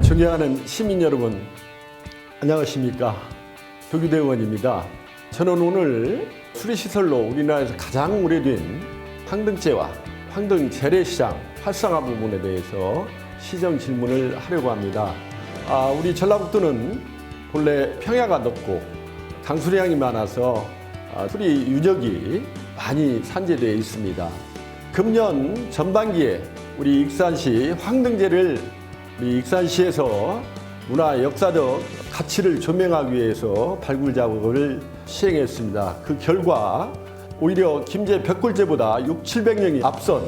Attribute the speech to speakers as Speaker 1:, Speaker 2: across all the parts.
Speaker 1: 존경하는 시민 여러분, 안녕하십니까? 조규대의원입니다. 저는 오늘 수리시설로 우리나라에서 가장 오래된 황등제와 황등 재래시장 활성화 부분에 대해서 시정 질문을 하려고 합니다. 우리 전라북도는 본래 평야가 높고 강수량이 많아서 수리 유적이 많이 산재되어 있습니다. 금년 전반기에 우리 익산시 황등제를 우리 익산시에서 문화 역사적 가치를 조명하기 위해서 발굴 작업을 시행했습니다. 그 결과 오히려 김제 벽골제보다 600~700년이 앞선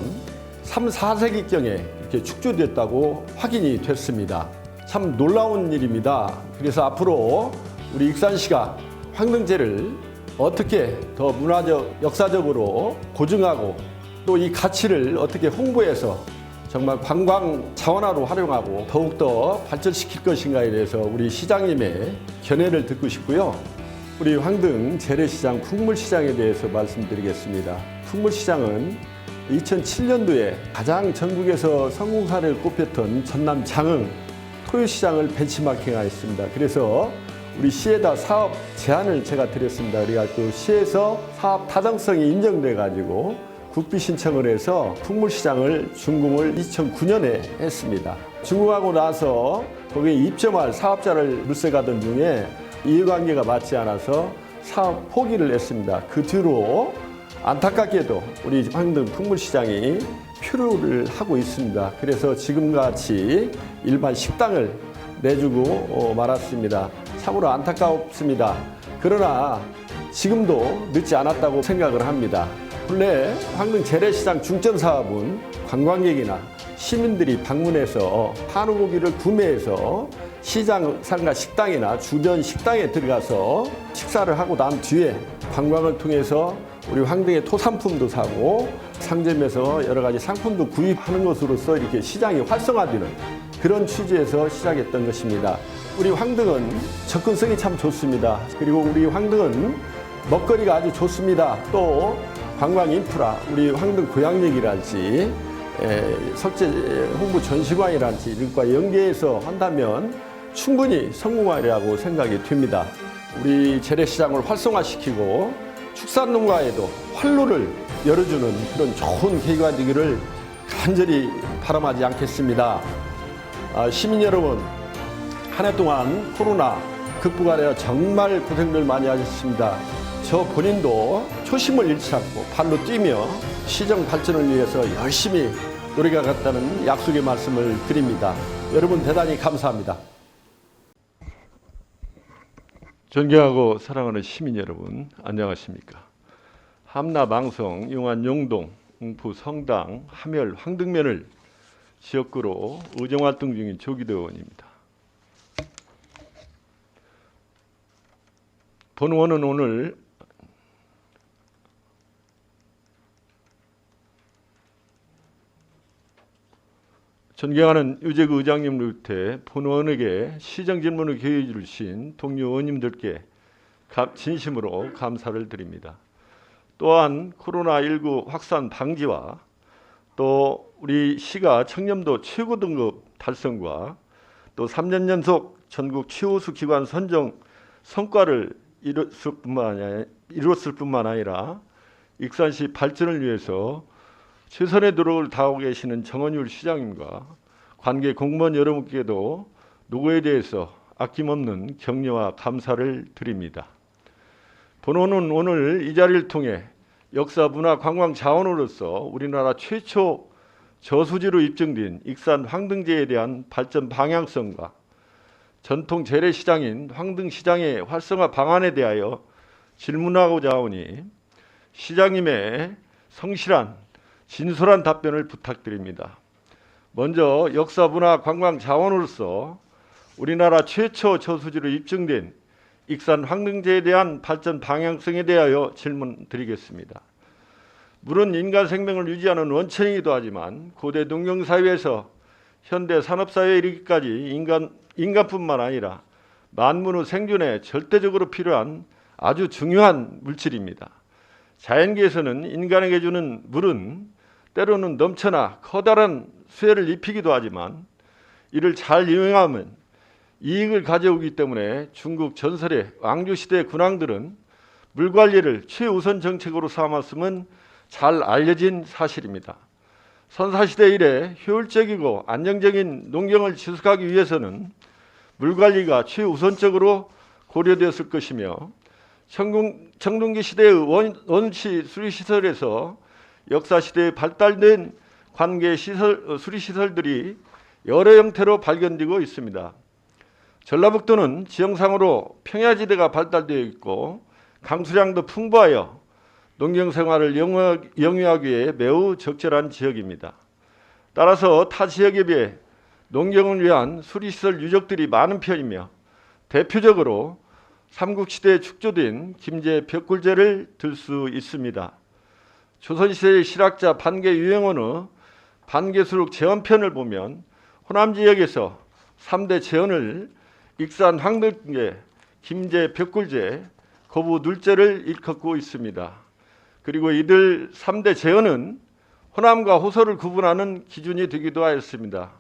Speaker 1: 3, 4세기경에 이렇게 축조됐다고 확인이 됐습니다. 참 놀라운 일입니다. 그래서 앞으로 우리 익산시가 황등제를 어떻게 더 문화적, 역사적으로 고증하고 또 이 가치를 어떻게 홍보해서 정말 관광 자원화로 활용하고 더욱더 발전시킬 것인가에 대해서 우리 시장님의 견해를 듣고 싶고요. 우리 황등 재래시장 풍물시장에 대해서 말씀드리겠습니다. 풍물시장은 2007년도에 가장 전국에서 성공 사례를 꼽혔던 전남 장흥 토요시장을 벤치마킹하였습니다. 그래서 우리 시에다 사업 제안을 제가 드렸습니다. 그래가지고 시에서 사업 타당성이 인정돼 가지고 국비 신청을 해서 풍물시장을 준공을 2009년에 했습니다. 준공하고 나서 거기에 입점할 사업자를 물색하던 중에 이해관계가 맞지 않아서 사업 포기를 했습니다. 그 뒤로 안타깝게도 우리 황등 풍물시장이 표류를 하고 있습니다. 그래서 지금같이 일반 식당을 내주고 말았습니다. 참으로 안타깝습니다. 그러나 지금도 늦지 않았다고 생각을 합니다. 본래 황등 재래시장 중점 사업은 관광객이나 시민들이 방문해서 한우고기를 구매해서 시장 상가 식당이나 주변 식당에 들어가서 식사를 하고 난 뒤에 관광을 통해서 우리 황등의 토산품도 사고 상점에서 여러 가지 상품도 구입하는 것으로서 이렇게 시장이 활성화되는 그런 취지에서 시작했던 것입니다. 우리 황등은 접근성이 참 좋습니다. 그리고 우리 황등은 먹거리가 아주 좋습니다. 또 관광 인프라, 우리 황등 고향역이랄지 석재 홍보 전시관이랄지 이것과 연계해서 한다면 충분히 성공하리라고 생각이 됩니다. 우리 재래시장을 활성화시키고 축산농가에도 활로를 열어주는 그런 좋은 계기가 되기를 간절히 바람하지 않겠습니다. 시민 여러분, 한 해 동안 코로나 극복하려 정말 고생들 많이 하셨습니다. 저 본인도 초심을 잃지 않고 발로 뛰며 시정 발전을 위해서 열심히 노력하겠다는 약속의 말씀을 드립니다. 여러분 대단히 감사합니다. 존경하고 사랑하는 시민 여러분, 안녕하십니까? 함나 망성, 용안 용동, 웅푸 성당, 함열, 황등면을 지역구로 의정활동 중인 조규대의원입니다. 본원은 오늘 존경하는 유재구 의장님을 비롯해 본원에게 시정 질문을 기회해 주신 동료 의원님들께 진심으로 감사를 드립니다. 또한 코로나19 확산 방지와 또 우리 시가 청렴도 최고 등급 달성과 또 3년 연속 전국 최우수 기관 선정 성과를 이뤘을 뿐만 아니라 익산시 발전을 위해서 최선의 노력을 다하고 계시는 정원율 시장님과 관계 공무원 여러분께도 노고에 대해서 아낌없는 격려와 감사를 드립니다. 본원은 오늘 이 자리를 통해 역사, 문화, 관광 자원으로서 우리나라 최초 저수지로 입증된 익산 황등제에 대한 발전 방향성과 전통 재래시장인 황등시장의 활성화 방안에 대하여 질문하고자 하오니 시장님의 성실한 진솔한 답변을 부탁드립니다. 먼저 역사, 문화, 관광 자원으로서 우리나라 최초 저수지로 입증된 익산 황등제에 대한 발전 방향성에 대하여 질문드리겠습니다. 물은 인간 생명을 유지하는 원천이기도 하지만 고대 농경사회에서 현대 산업사회에 이르기까지 인간뿐만 아니라 만문의 생존에 절대적으로 필요한 아주 중요한 물질입니다. 자연계에서는 인간에게 주는 물은 때로는 넘쳐나 커다란 수혜를 입히기도 하지만 이를 잘 이용하면 이익을 가져오기 때문에 중국 전설의 왕조시대 군왕들은 물관리를 최우선 정책으로 삼았음은 잘 알려진 사실입니다. 선사시대 이래 효율적이고 안정적인 농경을 지속하기 위해서는 물관리가 최우선적으로 고려되었을 것이며 청동기 시대의 원시 수리시설에서 역사시대에 발달된 관계 수리시설들이 여러 형태로 발견되고 있습니다. 전라북도는 지형상으로 평야지대가 발달되어 있고 강수량도 풍부하여 농경생활을 영위하기에 매우 적절한 지역입니다. 따라서 타 지역에 비해 농경을 위한 수리시설 유적들이 많은 편이며 대표적으로 삼국시대에 축조된 김제 벽굴제를 들 수 있습니다. 조선시대의 실학자 반개 유행원의 반개수록 제헌편을 보면 호남 지역에서 3대 제헌을 익산 황등제, 김제 벽굴제, 거부 눌제를 일컫고 있습니다. 그리고 이들 3대 제헌은 호남과 호서를 구분하는 기준이 되기도 하였습니다.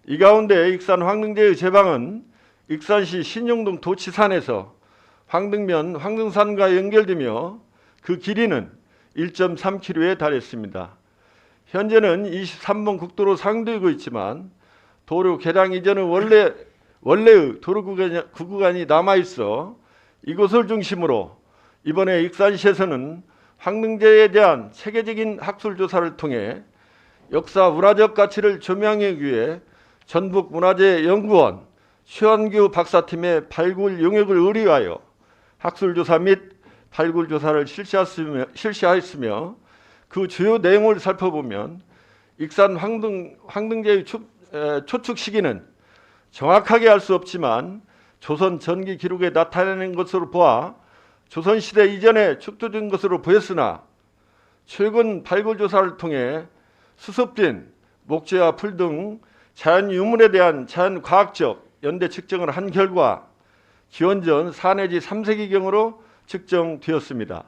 Speaker 1: 이 가운데 익산 황등제의 제방은 익산시 신용동 도치산에서 황등면 황등산과 연결되며 그 길이는 1.3km에 달했습니다. 현재는 23번 국도로 사용되고 있지만 도로 개량 이전의 원래의 도로 구간이 남아있어 이곳을 중심으로 이번에 익산시에서는 황등제에 대한 체계적인 학술조사를 통해 역사 문화적 가치를 조명하기 위해 전북문화재연구원 최원규 박사팀의 발굴 용역을 의뢰하여 학술조사 및 발굴조사를 실시하였으며 그 주요 내용을 살펴보면 익산 황등제의 초축 시기는 정확하게 알 수 없지만 조선 전기 기록에 나타내는 것으로 보아 조선시대 이전에 축조된 것으로 보였으나 최근 발굴조사를 통해 수습된 목재와 풀 등 자연 유물에 대한 자연과학적 연대 측정을 한 결과 기원전 4 내지 3세기경으로 측정되었습니다.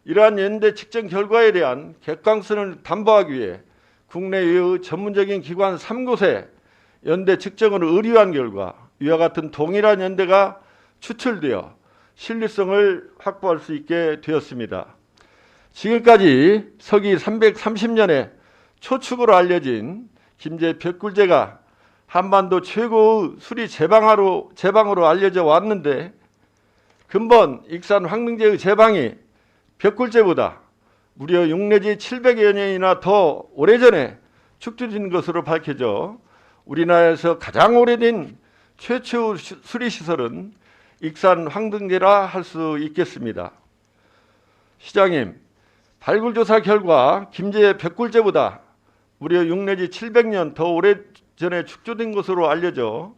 Speaker 1: 이러한 연대 측정 결과에 대한 객관성을 담보하기 위해 국내외의 전문적인 기관 3곳에 연대 측정을 의뢰한 결과 이와 같은 동일한 연대가 추출되어 신뢰성을 확보할 수 있게 되었습니다. 지금까지 서기 330년에 초축으로 알려진 김제 벽굴제가 한반도 최고의 수리 제방으로 알려져 왔는데 근본 익산 황등제의 제방이 벽굴제보다 무려 6 내지 700여 년이나 더 오래전에 축조된 것으로 밝혀져 우리나라에서 가장 오래된 최초 수리시설은 익산 황등제라 할 수 있겠습니다. 시장님, 발굴조사 결과 김제 벽굴제보다 무려 6 내지 700년 더 오래전에 축조된 것으로 알려져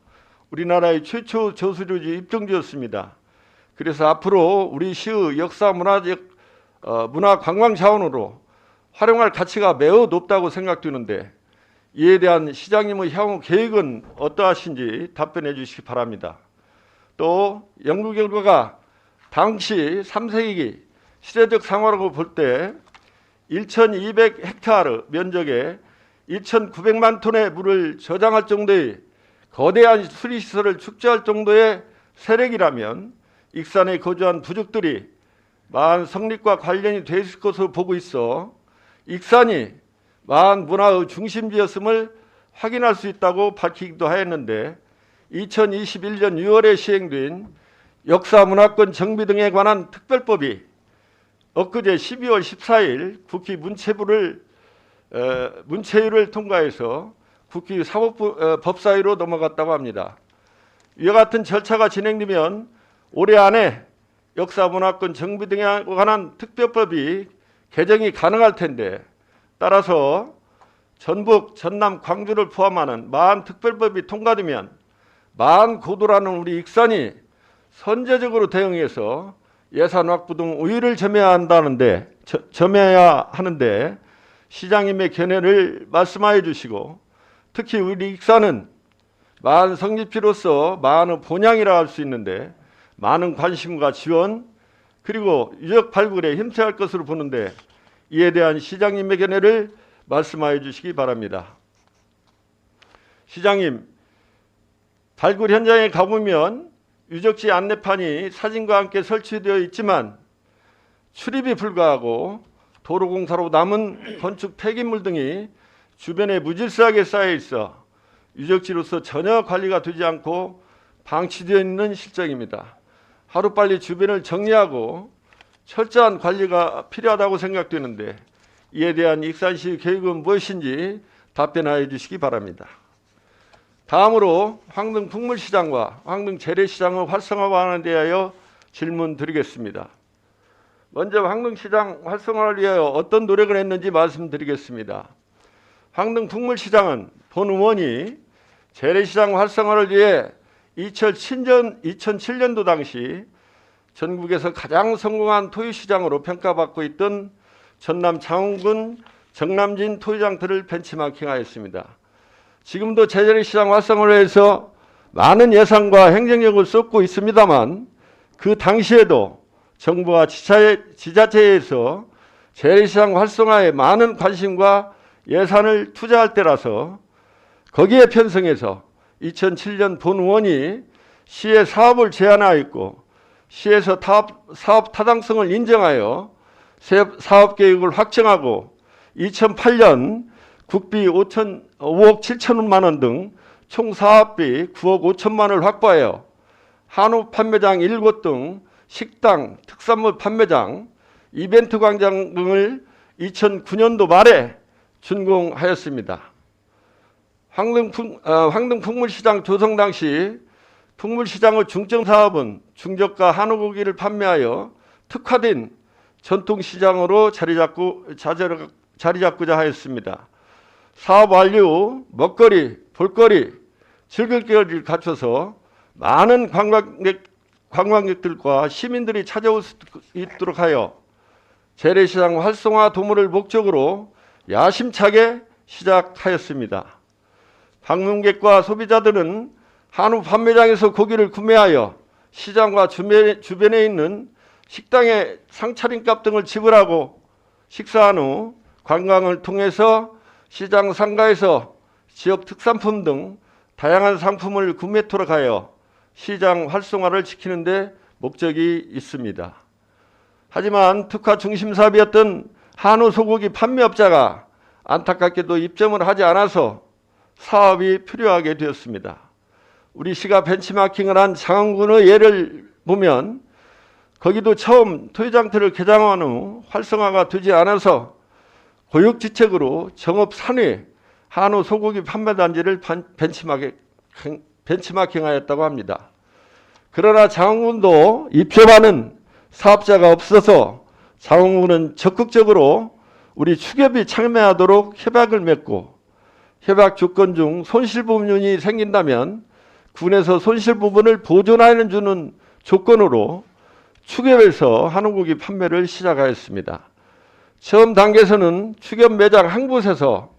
Speaker 1: 우리나라의 최초 저수지로 입증되었습니다. 그래서 앞으로 우리 시의 역사 문화 관광 자원으로 활용할 가치가 매우 높다고 생각되는데 이에 대한 시장님의 향후 계획은 어떠하신지 답변해 주시기 바랍니다. 또 연구 결과가 당시 3세기 시대적 상황으로 볼 때 1200헥타르 면적에 2900만 톤의 물을 저장할 정도의 거대한 수리시설을 축제할 정도의 세력이라면 익산에 거주한 부족들이 마한 성립과 관련이 돼 있을 것으로 보고 있어 익산이 마한 문화의 중심지였음을 확인할 수 있다고 밝히기도 하였는데 2021년 6월에 시행된 역사문화권 정비 등에 관한 특별법이 엊그제 12월 14일 국회 문체위를 통과해서 국회 사법법사위로 넘어갔다고 합니다. 이와 같은 절차가 진행되면 올해 안에 역사문화권 정비 등에 관한 특별법이 개정이 가능할 텐데 따라서 전북, 전남, 광주를 포함하는 마한 특별법이 통과되면 마한 고도라는 우리 익산이 선제적으로 대응해서 예산 확보 등 우위를 점해야 하는데 시장님의 견해를 말씀하여 주시고 특히 우리 익산은 마한 성립지로서 마한의 본향이라 할 수 있는데 많은 관심과 지원 그리고 유적 발굴에 힘써야 할 것으로 보는데 이에 대한 시장님의 견해를 말씀하여 주시기 바랍니다. 시장님, 발굴 현장에 가보면 유적지 안내판이 사진과 함께 설치되어 있지만 출입이 불가하고 도로공사로 남은 건축 폐기물 등이 주변에 무질서하게 쌓여 있어 유적지로서 전혀 관리가 되지 않고 방치되어 있는 실정입니다. 하루빨리 주변을 정리하고 철저한 관리가 필요하다고 생각되는데 이에 대한 익산시 계획은 무엇인지 답변하여 주시기 바랍니다. 다음으로 황등 풍물시장과 황등 재래시장의 활성화에 대하여 질문 드리겠습니다. 먼저 황등시장 활성화를 위하여 어떤 노력을 했는지 말씀드리겠습니다. 황등 풍물시장은 본 의원이 재래시장 활성화를 위해 2007년도 당시 전국에서 가장 성공한 토유시장으로 평가받고 있던 전남 창원군 정남진 토유장터를 벤치마킹하였습니다. 지금도 재래시장 활성화를 위해서 많은 예산과 행정력을 쏟고 있습니다만 그 당시에도 정부와 지자체에서 재래시장 활성화에 많은 관심과 예산을 투자할 때라서 거기에 편성해서 2007년 본 의원이 시에 사업을 제안하였고 시에서 사업 타당성을 인정하여 사업계획을 확정하고 2008년 국비 5억 7천만 원 등 총 사업비 9억 5천만 원을 확보하여 한우 판매장 7곳 등 식당, 특산물 판매장, 이벤트 광장 등을 2009년도 말에 준공하였습니다. 황등 풍물시장 조성 당시 풍물시장의 중점 사업은 중저가 한우고기를 판매하여 특화된 전통시장으로 자리 잡고자 하였습니다. 사업 완료, 먹거리, 볼거리, 즐길거리를 갖춰서 많은 관광객들과 시민들이 찾아올 수 있도록 하여 재래시장 활성화 도모를 목적으로 야심차게 시작하였습니다. 방문객과 소비자들은 한우 판매장에서 고기를 구매하여 시장과 주변에 있는 식당에 상차림값 등을 지불하고 식사한 후 관광을 통해서 시장 상가에서 지역 특산품 등 다양한 상품을 구매토록 하여 시장 활성화를 지키는 데 목적이 있습니다. 하지만 특화 중심 사업이었던 한우 소고기 판매업자가 안타깝게도 입점을 하지 않아서 사업이 필요하게 되었습니다. 우리 시가 벤치마킹을 한 장안군의 예를 보면 거기도 처음 토유장터를 개장한 후 활성화가 되지 않아서 고육지책으로 정업 산회 한우 소고기 판매단지를 벤치마킹하였다고 합니다. 그러나 장안군도 입점하는 사업자가 없어서 장안군은 적극적으로 우리 축협이 참여하도록 협약을 맺고 협약 조건 중 손실 부분이 생긴다면 군에서 손실 부분을 보존하여 주는 조건으로 축협에서 한우고기 판매를 시작하였습니다. 처음 단계에서는 축협 매장 한 곳에서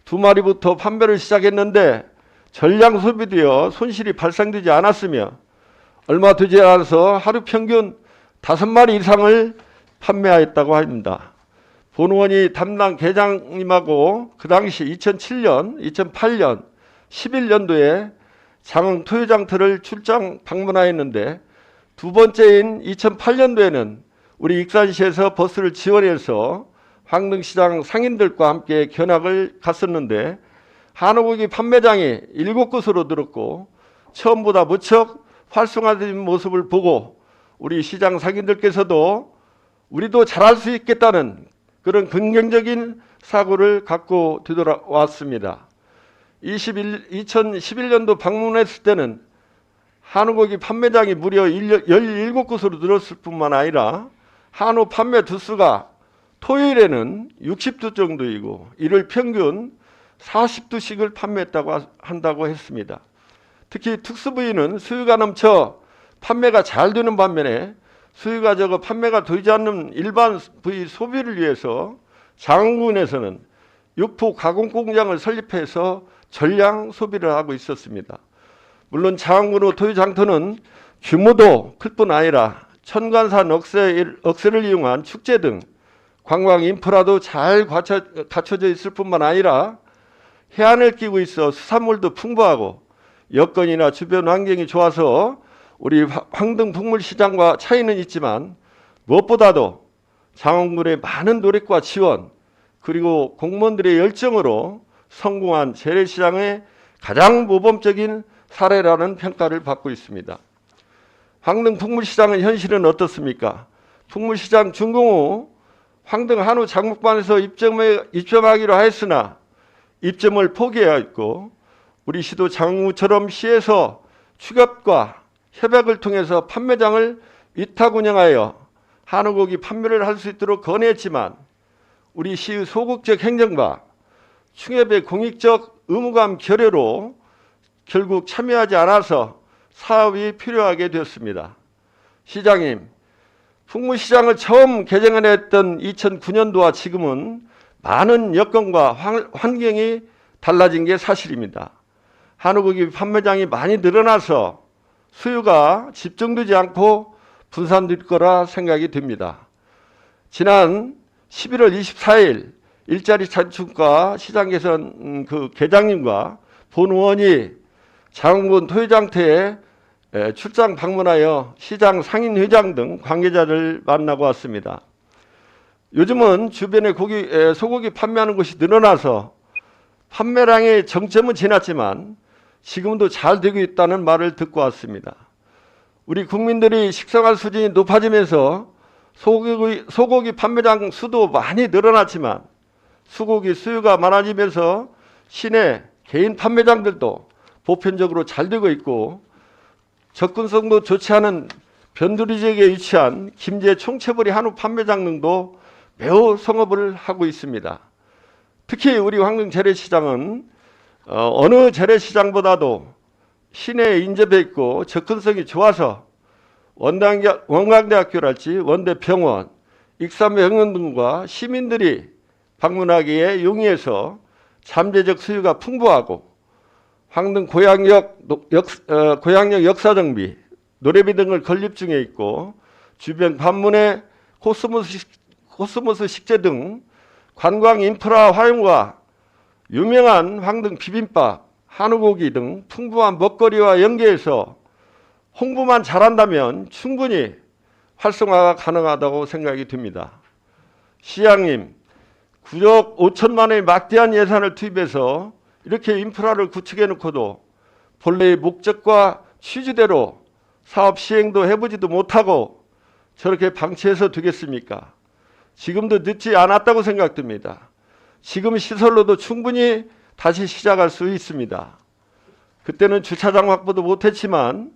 Speaker 1: 2마리부터 판매를 시작했는데 전량 소비되어 손실이 발생되지 않았으며 얼마 되지 않아서 하루 평균 5마리 이상을 판매하였다고 합니다. 본 의원이 담당 계장님하고 그 당시 2007년, 2008년, 11년도에 장흥 토유장터를 출장 방문하였는데 두 번째인 2008년도에는 우리 익산시에서 버스를 지원해서 황등시장 상인들과 함께 견학을 갔었는데 한우고기 판매장이 7곳으로 늘었고 처음보다 무척 활성화된 모습을 보고 우리 시장 상인들께서도 우리도 잘할 수 있겠다는 그런 긍정적인 사고를 갖고 되돌아왔습니다. 2011년도 방문했을 때는 한우고기 판매장이 무려 17곳으로 늘었을 뿐만 아니라 한우 판매 두수가 토요일에는 60두 정도이고 일요일 평균 40두씩을 판매했다고 한다고 했습니다. 특히 특수부위는 수요가 넘쳐 판매가 잘 되는 반면에 수요가 적어 판매가 되지 않는 일반 부위 소비를 위해서 장안군에서는 육포 가공 공장을 설립해서 전량 소비를 하고 있었습니다. 물론 장안군의 토유장터는 규모도 클 뿐 아니라 천관산 억새를 이용한 축제 등 관광 인프라도 잘 갖춰져 있을 뿐만 아니라 해안을 끼고 있어 수산물도 풍부하고 여건이나 주변 환경이 좋아서 우리 황등 풍물시장과 차이는 있지만 무엇보다도 장원군의 많은 노력과 지원 그리고 공무원들의 열정으로 성공한 재래시장의 가장 모범적인 사례라는 평가를 받고 있습니다. 황등 풍물시장의 현실은 어떻습니까? 풍물시장 준공 후 황등 한우 장목반에서 입점하기로 하였으나 입점을 포기하였고 우리 시도 장흥우처럼 시에서 추ገብ과 협약을 통해서 판매장을 위탁 운영하여 한우고기 판매를 할 수 있도록 건의했지만 우리 시의 소극적 행정과 충협의 공익적 의무감 결여로 결국 참여하지 않아서 사업이 필요하게 되었습니다. 시장님, 풍물시장을 처음 개정했던 2009년도와 지금은 많은 여건과 환경이 달라진 게 사실입니다. 한우고기 판매장이 많이 늘어나서 수요가 집중되지 않고 분산될 거라 생각이 됩니다. 지난 11월 24일 일자리 창출과 시장 개선 계장님과 본 의원이 장흥군 토요장터에 출장 방문하여 시장 상인회장 등 관계자를 만나고 왔습니다. 요즘은 주변에 소고기 판매하는 곳이 늘어나서 판매량의 정점은 지났지만 지금도 잘 되고 있다는 말을 듣고 왔습니다. 우리 국민들이 식생활 수준이 높아지면서 소고기 판매장 수도 많이 늘어났지만 수고기 수요가 많아지면서 시내 개인 판매장들도 보편적으로 잘 되고 있고 접근성도 좋지 않은 변두리 지역에 위치한 김제 총체벌이 한우 판매장 등도 매우 성업을 하고 있습니다. 특히 우리 황등 재래시장은 어느 재래시장보다도 시내에 인접해 있고 접근성이 좋아서 원광대학교랄지 원대병원, 익산병원 등과 시민들이 방문하기에 용이해서 잠재적 수요가 풍부하고 황등 고향역 역사정비, 노래비 등을 건립 중에 있고 주변 관문에 코스모스 식재 등 관광 인프라 활용과 유명한 황등 비빔밥, 한우고기 등 풍부한 먹거리와 연계해서 홍보만 잘한다면 충분히 활성화가 가능하다고 생각이 듭니다. 시장님, 9억 5천만 원의 막대한 예산을 투입해서 이렇게 인프라를 구축해 놓고도 본래의 목적과 취지대로 사업 시행도 해보지도 못하고 저렇게 방치해서 되겠습니까? 지금도 늦지 않았다고 생각됩니다. 지금 시설로도 충분히 다시 시작할 수 있습니다. 그때는 주차장 확보도 못했지만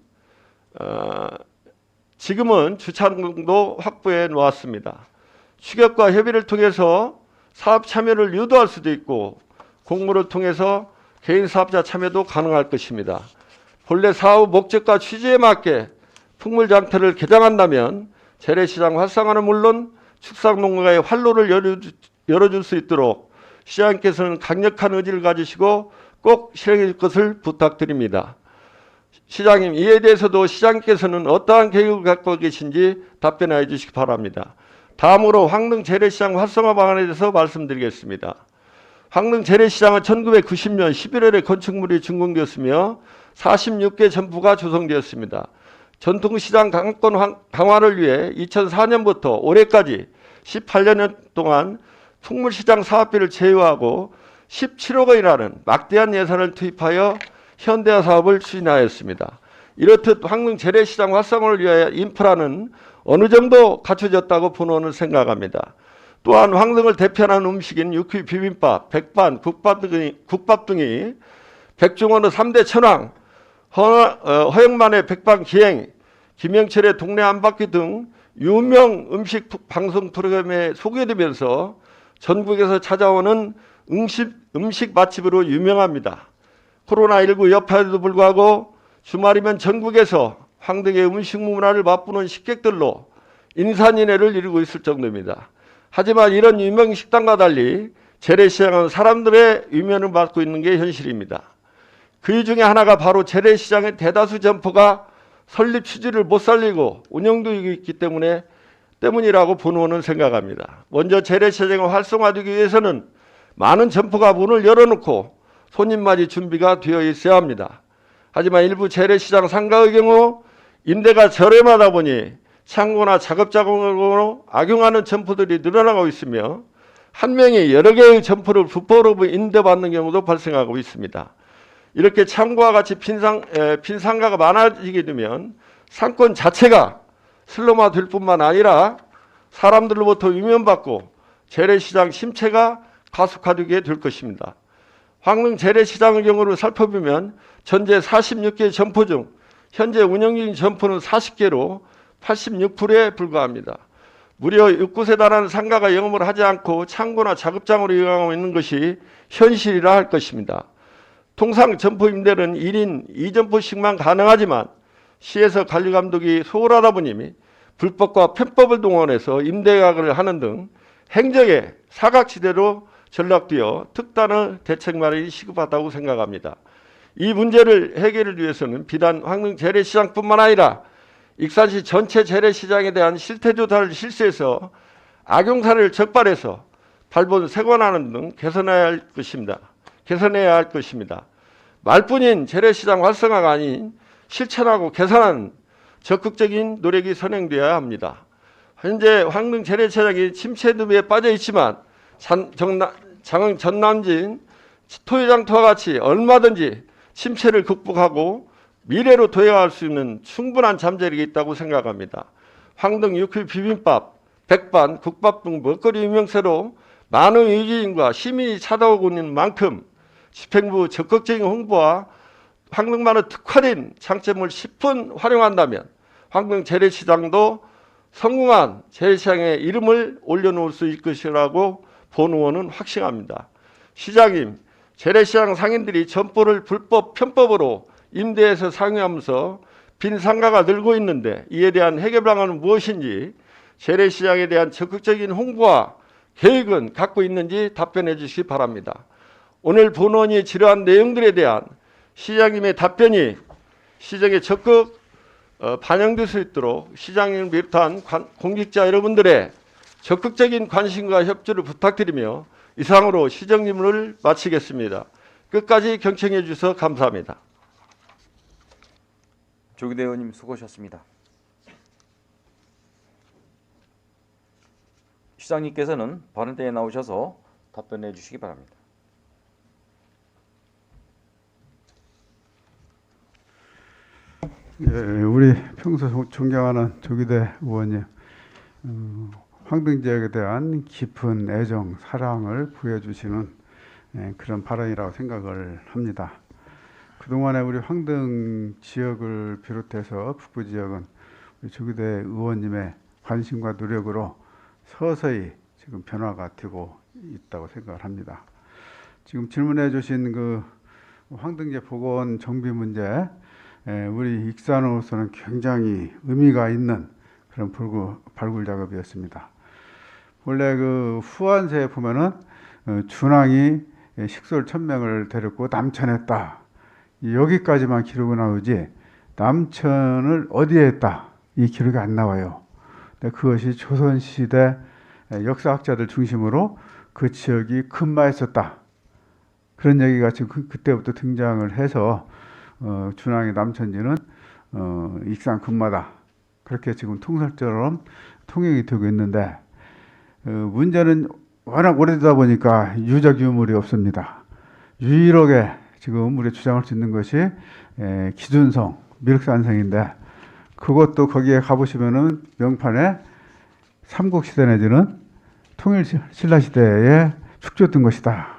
Speaker 1: 지금은 주차장도 확보해 놓았습니다. 추격과 협의를 통해서 사업 참여를 유도할 수도 있고 공모를 통해서 개인 사업자 참여도 가능할 것입니다. 본래 사업 목적과 취지에 맞게 풍물장터를 개장한다면 재래시장 활성화는 물론 축산농가의 활로를 열어줄 수 있도록 시장님께서는 강력한 의지를 가지시고 꼭 실행해 줄 것을 부탁드립니다. 시장님, 이에 대해서도 시장님께서는 어떠한 계획을 갖고 계신지 답변해 주시기 바랍니다. 다음으로 황등 재래시장 활성화 방안에 대해서 말씀드리겠습니다. 황등 재래시장은 1990년 11월에 건축물이 준공되었으며 46개 점포가 조성되었습니다. 전통시장 강권 강화를 위해 2004년부터 올해까지 18년 동안 풍물시장 사업비를 제휴하고 17억 원이라는 막대한 예산을 투입하여 현대화 사업을 추진하였습니다. 이렇듯 황등 재래시장 활성화를 위하여 인프라는 어느 정도 갖춰졌다고 본원은 생각합니다. 또한 황등을 대표하는 음식인 육회 비빔밥, 백반, 국밥 등이 백종원의 3대 천왕, 허영만의 백반기행, 김영철의 동네 한바퀴 등 유명 음식 방송 프로그램에 소개되면서 전국에서 찾아오는 음식 맛집으로 유명합니다. 코로나19 여파에도 불구하고 주말이면 전국에서 황등의 음식 문화를 맛보는 식객들로 인산인해를 이루고 있을 정도입니다. 하지만 이런 유명 식당과 달리 재래시장은 사람들의 유면을 받고 있는 게 현실입니다. 그 중에 하나가 바로 재래시장의 대다수 점포가 설립 취지를 못 살리고 운영되고 있기 때문이라고 본원은 생각합니다. 먼저 재래시장을 활성화되기 위해서는 많은 점포가 문을 열어놓고
Speaker 2: 손님맞이 준비가 되어 있어야 합니다. 하지만 일부 재래시장 상가의 경우 임대가 저렴하다 보니 창고나 작업자금으로 악용하는 점포들이 늘어나고 있으며 한 명이 여러 개의 점포를 불법으로 임대받는 경우도 발생하고 있습니다. 이렇게 창고와 같이 빈 상가가 많아지게 되면 상권 자체가 슬럼화 될 뿐만 아니라 사람들로부터 위면받고 재래시장 침체가 가속화되게 될 것입니다. 황릉 재래시장의 경우를 살펴보면 전체 46개 점포 중 현재 운영 중인 점포는 40개로 86%에 불과합니다. 무려 6곳에 달하는 상가가 영업을 하지 않고 창고나 작업장으로 이용하고 있는 것이 현실이라 할 것입니다. 통상 점포 임대는 1인 2점포씩만 가능하지만 시에서 관리감독이 소홀하다 보니 불법과 편법을 동원해서 임대계약을 하는 등 행정의 사각지대로 전락되어 특단의 대책 마련이 시급하다고 생각합니다. 이 문제를 해결을 위해서는 비단 황릉 재래시장뿐만 아니라 익산시 전체 재래시장에 대한 실태조사를 실시해서 악용 사례를 적발해서 발본 세관하는 등 개선해야 할 것입니다. 말뿐인 재래시장 활성화가 아닌 실천하고 개선하는 적극적인 노력이 선행되어야 합니다. 현재 황릉 재래시장이 침체 늪에 빠져 있지만 전남진 토요장터와 같이 얼마든지 침체를 극복하고 미래로 도약할 수 있는 충분한 잠재력이 있다고 생각합니다. 황릉 육회 비빔밥, 백반, 국밥 등 먹거리 유명세로 많은 외지인과 시민이 찾아오고 있는 만큼 집행부 적극적인 홍보와 황릉만의 특화된 장점을 10분 활용한다면 황릉 재래시장도 성공한 재래시장의 이름을 올려놓을 수 있을 것이라고 본 의원은 확신합니다. 시장님, 재래시장 상인들이 점포를 불법 편법으로 임대해서 상유하면서 빈 상가가 늘고 있는데 이에 대한 해결 방안은 무엇인지 재래시장에 대한 적극적인 홍보와 계획은 갖고 있는지 답변해 주시기 바랍니다. 오늘 본원이 지러한 내용들에 대한 시장님의 답변이 시정에 적극 반영될 수 있도록 시장님을 비롯한 공직자 여러분들의 적극적인 관심과 협조를 부탁드리며 이상으로 시정님을 마치겠습니다. 끝까지 경청해 주셔서 감사합니다.
Speaker 3: 조기대 의원님 수고하셨습니다. 시장님께서는 발언대에 나오셔서 답변해 주시기 바랍니다.
Speaker 4: 예, 우리 평소 존경하는 조기대 의원님, 황릉 지역에 대한 깊은 애정, 사랑을 보여주시는 그런 발언이라고 생각을 합니다. 그동안에 우리 황릉 지역을 비롯해서 북부 지역은 우리 조기대 의원님의 관심과 노력으로 서서히 지금 변화가 되고 있다고 생각을 합니다. 지금 질문해 주신 그 황릉제 복원 정비 문제, 우리 익산으로서는 굉장히 의미가 있는 그런 발굴 작업이었습니다. 원래 그 후한세에 보면은 준왕이 식솔 1000명을 데리고 남천했다. 여기까지만 기록이 나오지 남천을 어디에 했다 이 기록이 안 나와요. 근데 그것이 조선시대 역사학자들 중심으로 그 지역이 근마했었다. 그런 얘기가 지금 그때부터 등장을 해서 준왕의 남천지는 익산 근마다 그렇게 지금 통설처럼 통용이 되고 있는데 문제는 워낙 오래되다 보니까 유적 유물이 없습니다. 유일하게 지금 우리 주장할 수 있는 것이 기준성, 미륵산성인데 그것도 거기에 가보시면은 명판에 삼국시대 내지는 통일신라시대에 축조된 것이다.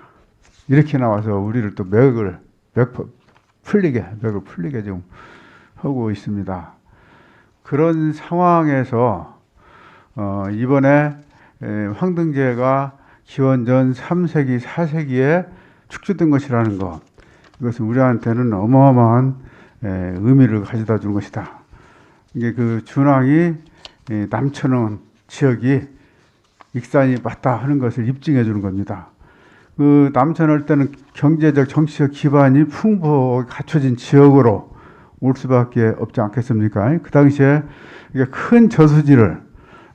Speaker 4: 이렇게 나와서 우리를 또 맥을 풀리게 지금 하고 있습니다. 그런 상황에서 이번에 황릉제가 기원전 3세기, 4세기에 축조된 것이라는 것, 이것은 우리한테는 어마어마한 의미를 가져다 준 것이다. 이게 그 준왕이 남천원 지역이 익산이 맞다 하는 것을 입증해 주는 겁니다. 그 남천할 때는 경제적, 정치적 기반이 풍부하게 갖춰진 지역으로 올 수밖에 없지 않겠습니까? 그 당시에 큰 저수지를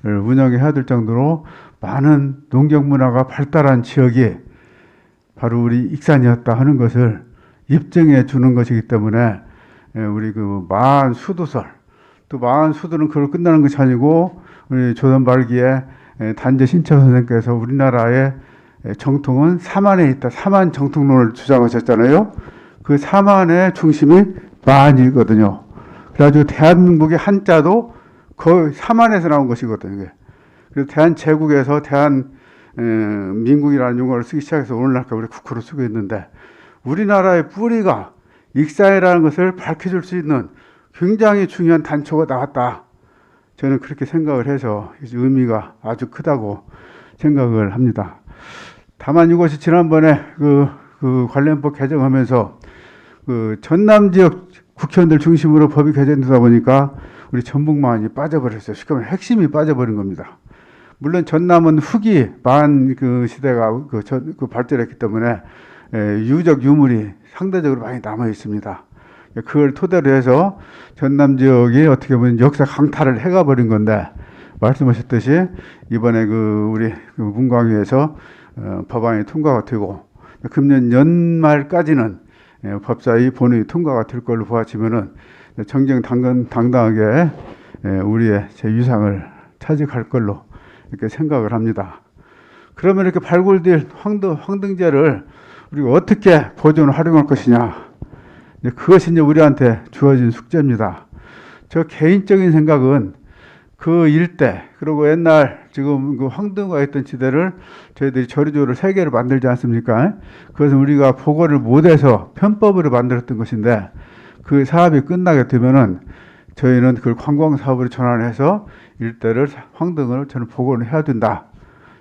Speaker 4: 운영해야 될 정도로 많은 농경 문화가 발달한 지역이 바로 우리 익산이었다 하는 것을 입증해 주는 것이기 때문에 우리 그 마한 수도설, 또 마한 수도는 그걸 끝나는 것이 아니고 우리 조선 말기에 단재 신철 선생께서 우리나라의 정통은 사만에 있다, 사만 정통론을 주장하셨잖아요. 그 사만의 중심이 마한이거든요. 그래가지고 대한민국의 한자도 거의 사만에서 나온 것이거든요. 그래서 대한제국에서 대한민국이라는 용어를 쓰기 시작해서 오늘날까지 우리 국호를 쓰고 있는데, 우리나라의 뿌리가 익산이라는 것을 밝혀줄 수 있는 굉장히 중요한 단초가 나왔다. 저는 그렇게 생각을 해서 의미가 아주 크다고 생각을 합니다. 다만 이것이 지난번에 그 관련법 개정하면서 그 전남 지역 국회의원들 중심으로 법이 개정되다 보니까 우리 전북만이 빠져버렸어요. 쉽게 말하면 핵심이 빠져버린 겁니다. 물론 전남은 후기 만 그 시대가 발전했기 때문에 유적 유물이 상대적으로 많이 남아 있습니다. 그걸 토대로 해서 전남 지역이 어떻게 보면 역사 강탈을 해가 버린 건데, 말씀하셨듯이 이번에 우리 문광위에서 법안이 통과가 되고 금년 연말까지는 법사위 본회의 통과가 될 걸로 보아지면은 정정당당하게 우리의 제 위상을 차지할 걸로 이렇게 생각을 합니다. 그러면 이렇게 발굴될 황등제를 우리가 어떻게 보존 활용할 것이냐, 그것이 이제 우리한테 주어진 숙제입니다. 저 개인적인 생각은 그 일대, 그리고 옛날 지금 그 황등과 있던 지대를 저희들이 저리조를 3개를 만들지 않습니까? 그것은 우리가 보고를 못해서 편법으로 만들었던 것인데, 그 사업이 끝나게 되면은 저희는 그걸 관광 사업으로 전환해서 일대를 황등을 저는 복원을 해야 된다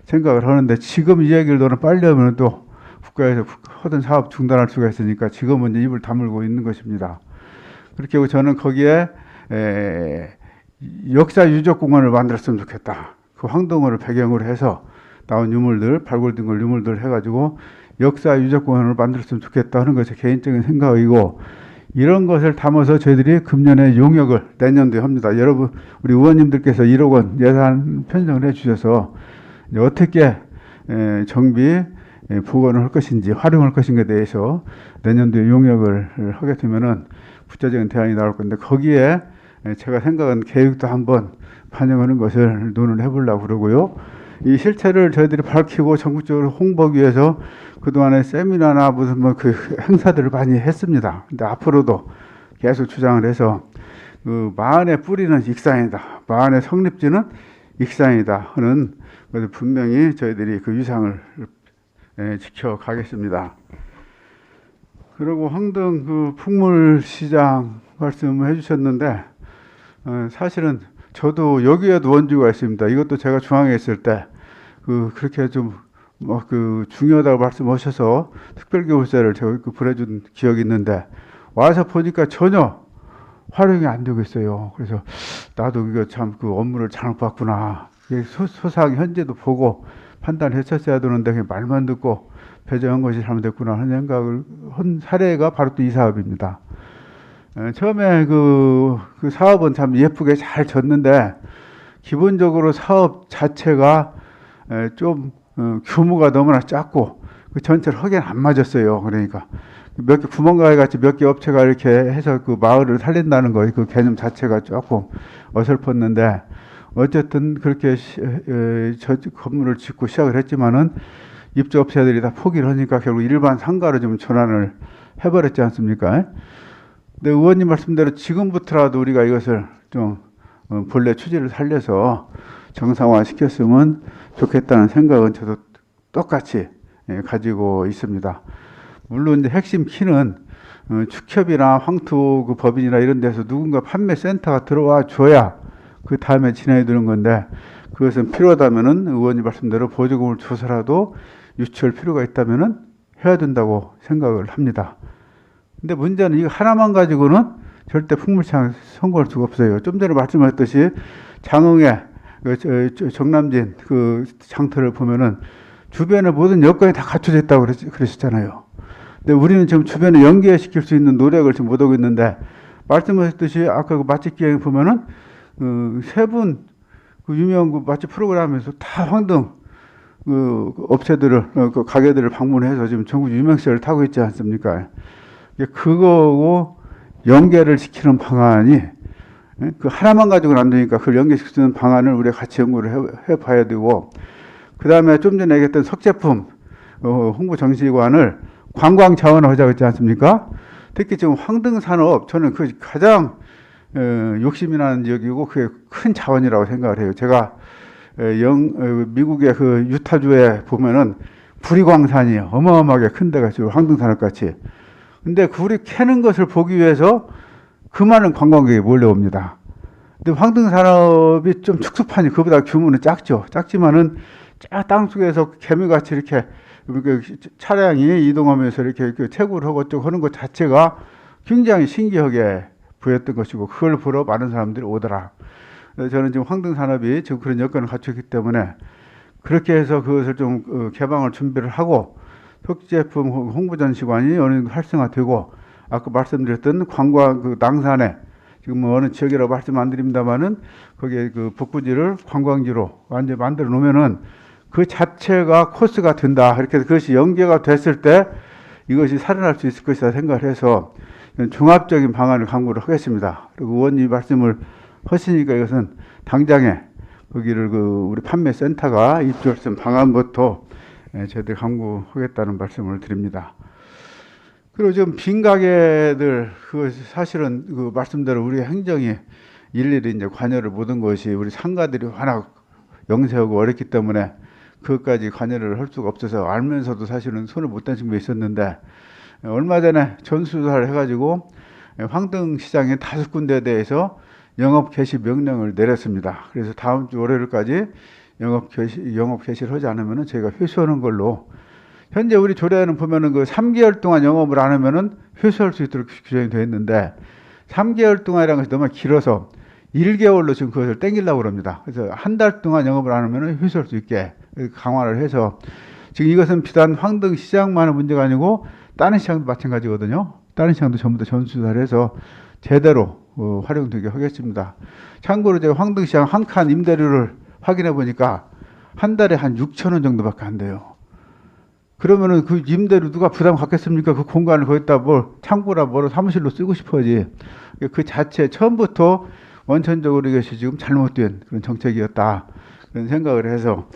Speaker 4: 생각을 하는데, 지금 이 얘기를 너는 빨리 하면 또 국가에서 하던 사업 중단할 수가 있으니까 지금은 이제 입을 다물고 있는 것입니다. 그렇게 하고 저는 거기에 역사 유적 공원을 만들었으면 좋겠다. 그 황등어를 배경으로 해서 나온 유물들, 발굴된 걸 유물들 해가지고 역사 유적 공원을 만들었으면 좋겠다 하는 것이 개인적인 생각이고, 이런 것을 담아서 저희들이 금년에 용역을 내년도에 합니다. 여러분, 우리 의원님들께서 1억 원 예산 편성을 해주셔서 어떻게 정비, 복원을 할 것인지 활용할 것인가에 대해서 내년도에 용역을 하게 되면은 구체적인 대안이 나올 건데, 거기에 제가 생각한 계획도 한번 반영하는 것을 논의를 해보려고 그러고요. 이 실체를 저희들이 밝히고 전국적으로 홍보하기 위해서 그동안에 세미나나 무슨 그 행사들을 많이 했습니다. 근데 앞으로도 계속 주장을 해서 그 마흔의 뿌리는 익산이다, 마흔의 성립지는 익산이다 하는 것을 분명히 저희들이 그 위상을 지켜가겠습니다. 그리고 황등 그 풍물시장 말씀을 해주셨는데, 사실은 저도 여기에도 원주가 있습니다. 이것도 제가 중앙에 있을 때 그렇게 좀 중요하다고 말씀하셔서 특별교육세를 제가 보내준 기억이 있는데, 와서 보니까 전혀 활용이 안 되고 있어요. 그래서 나도 이거 참 그 업무를 잘못 봤구나. 소상 현재도 보고 판단했었어야 되는데 그냥 말만 듣고 배정한 것이 잘못됐구나 하는 생각을 한 사례가 바로 또 이 사업입니다. 처음에 그 사업은 참 예쁘게 잘 졌는데, 기본적으로 사업 자체가 좀 규모가 너무나 작고 그 전체를 하기엔 안 맞았어요. 그러니까 몇 개 구멍가게 같이 몇 개 업체가 이렇게 해서 그 마을을 살린다는 거, 그 개념 자체가 조금 어설펐는데, 어쨌든 그렇게 저 건물을 짓고 시작을 했지만은 입주업체들이 다 포기를 하니까 결국 일반 상가로 좀 전환을 해버렸지 않습니까? 근데 의원님 말씀대로 지금부터라도 우리가 이것을 좀 본래 취지를 살려서 정상화 시켰으면 좋겠다는 생각은 저도 똑같이 가지고 있습니다. 물론 이제 핵심 키는 축협이나 황토 그 법인이나 이런 데서 누군가 판매 센터가 들어와 줘야 그 다음에 진행이 되는 건데, 그것은 필요하다면은 의원님 말씀대로 보조금을 줘서라도 유치할 필요가 있다면은 해야 된다고 생각을 합니다. 근데 문제는 이거 하나만 가지고는 절대 풍물시장 성공할 수가 없어요. 좀 전에 말씀하셨듯이 장흥의 정남진 그 장터를 보면은 주변에 모든 여건이 다 갖춰져 있다고 그러셨잖아요. 근데 우리는 지금 주변에 연계시킬 수 있는 노력을 지금 못하고 있는데, 말씀하셨듯이 아까 그 맛집 기획 보면은 세 분 그 유명 그 맛집 프로그램에서 다 황등 그 업체들을 그 가게들을 방문해서 지금 전국 유명세를 타고 있지 않습니까? 그거하고 연계를 시키는 방안이 그 하나만 가지고는 안 되니까 그걸 연계시키는 방안을 우리가 같이 연구를 해봐야 되고, 그 다음에 좀 전에 얘기했던 석제품 홍보 정시관을 관광 자원화 하자고 했지 않습니까? 특히 지금 황등산업, 저는 그 가장 욕심이 나는 지역이고 그게 큰 자원이라고 생각을 해요. 제가 미국의 그 유타주에 보면은 구리광산이 어마어마하게 큰 데가 지금 황등산업 같이. 근데 구리 캐는 것을 보기 위해서 그 많은 관광객이 몰려옵니다. 근데 황등산업이 좀 축소판이 그보다 규모는 작죠. 작지만은 땅속에서 개미같이 이렇게 차량이 이동하면서 이렇게 채굴을 하고 쭉 하는 것 자체가 굉장히 신기하게 보였던 것이고, 그걸 보러 많은 사람들이 오더라. 저는 지금 황등산업이 지금 그런 여건을 갖추기 때문에 그렇게 해서 그것을 좀 개방을 준비를 하고, 석제품 홍보전시관이 어느 정도 활성화되고, 아까 말씀드렸던 관광 그 낭산에 지금 뭐 어느 지역이라고 말씀 안 드립니다만은 거기에 그 복구지를 관광지로 완전히 만들어 놓으면은 그 자체가 코스가 된다. 이렇게 해서 그것이 연계가 됐을 때 이것이 살아날 수 있을 것이다 생각을 해서 종합적인 방안을 강구를 하겠습니다. 그리고 의원님이 말씀을 하시니까 이것은 당장에 거기를 그 우리 판매센터가 입주할 수 있는 방안부터 저희들 강구하겠다는 말씀을 드립니다. 그리고 지금 빈 가게들, 그 사실은 그 말씀대로 우리 행정이 일일이 이제 관여를 못한 것이 우리 상가들이 워낙 영세하고 어렵기 때문에 그것까지 관여를 할 수가 없어서 알면서도 사실은 손을 못 댄 친구가 있었는데, 얼마 전에 전수조사를 해가지고 황등시장의 5군데에 대해서 영업 개시 명령을 내렸습니다. 그래서 다음 주 월요일까지 영업 개시를 하지 않으면 저희가 회수하는 걸로. 현재 우리 조례에는 보면은 그 3개월 동안 영업을 안 하면은 회수할 수 있도록 규정이 되어 있는데, 3개월 동안이라는 것이 너무 길어서 1개월로 지금 그것을 땡기려고 합니다. 그래서 한 달 동안 영업을 안 하면은 회수할 수 있게 강화를 해서, 지금 이것은 비단 황등 시장만의 문제가 아니고 다른 시장도 마찬가지거든요. 다른 시장도 전부 다 전수조사를 해서 제대로 활용되게 하겠습니다. 참고로 제가 황등 시장 한 칸 임대료를 확인해 보니까 한 달에 한 6,000원 정도밖에 안 돼요. 그러면은 그 임대료 누가 부담 갖겠습니까? 그 공간을 거기다 뭘 창고나 뭐로 사무실로 쓰고 싶어야지. 그 자체 처음부터 원천적으로 이것이 지금 잘못된 그런 정책이었다, 그런 생각을 해서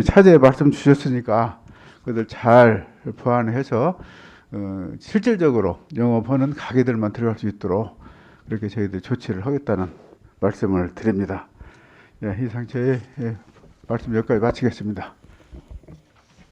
Speaker 4: 차제에 말씀 주셨으니까 그들 잘 보완해서 실질적으로 영업하는 가게들만 들어갈 수 있도록 그렇게 저희들 조치를 하겠다는 말씀을 드립니다. 이상 제 말씀 여기까지 마치겠습니다.